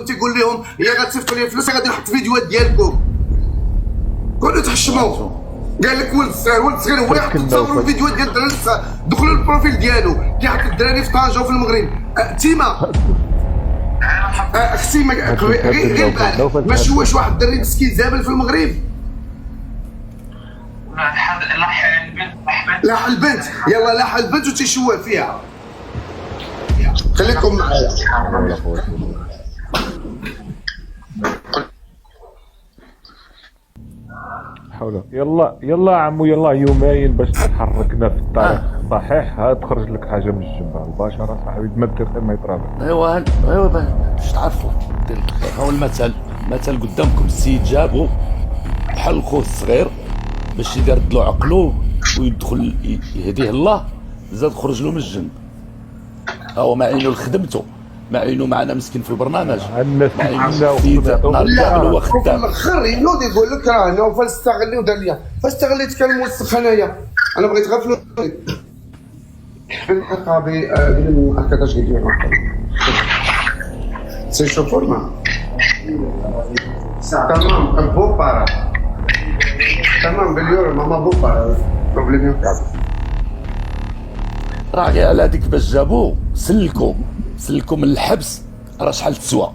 تيقول لهم هي غتصيفطوا لي الفلوس غادي نحط فيديوهات ديالكم. كونوا تحشموا. قال لك ولد صغير هو يحط تصوروا الفيديوهات ديال الدراري دخلوا للبروفيل ديالو كيحط الدراري في طنجه وفي المغرب. تيما اختي غير ما شواش واحد الدري مسكين زابل في المغرب. لاح البنت يلا لاح البنت وتيشوه فيها. خليكم معايا. حول يلا يلا عمو يلا يومين باش تحركنا في الطريق الصحيح. ها تخرج لك حاجه من الجنب مباشره صاحبي ما دير غير ما يطرابق. ايوا باش تعرفوا هو المثل قدامكم. السيد جابو بحال خوه الصغير باش يرد له عقلو ويدخل يهديه الله، زاد خرج له من الجنب. هو ما عينو لخدمته، ما عينو معنا مسكين في البرنامج، الناس ما عينو في لا هو خدام. في الاخر ينوض يقول لك راه انا فاش استغلي ودار ليا فاش استغليت كنوسخ انايا. انا بغيت غير فلوس في الحلقه بدون مؤكد اش قلت لك. سي شوفورنا تمام بوبارا تمام باليورو ماما بوبارا بروبليم كاع. راه غير على هذيك باش جابوه سلكوا من الحبس راه شحال تسوى.